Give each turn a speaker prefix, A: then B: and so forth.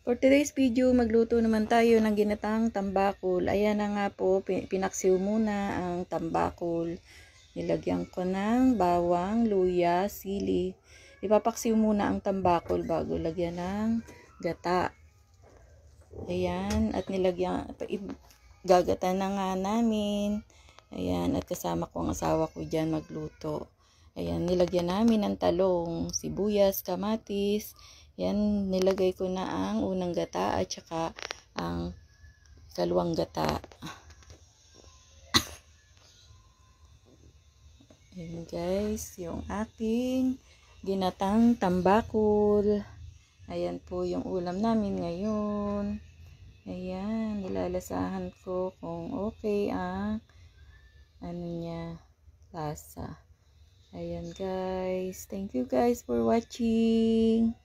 A: For today's video, magluto naman tayo ng ginataang tambakol. Ayan na nga po, pinaksiw muna ang tambakol. Nilagyan ko ng bawang, luya, sili. Ipapaksiw muna ang tambakol bago lagyan ng gata. Ayan, at gagata na nga namin. Ayan, at kasama ko ang asawa ko dyan magluto. Ayan, nilagyan namin ng talong, sibuyas, kamatis. Yan, nilagay ko na ang unang gata at saka ang kalawang gata. Ayan guys, yung aking ginatang tambakol. Ayan po yung ulam namin ngayon. Ayan, nilalasahan ko kung okay ang lasa. Ayan guys, thank you guys for watching.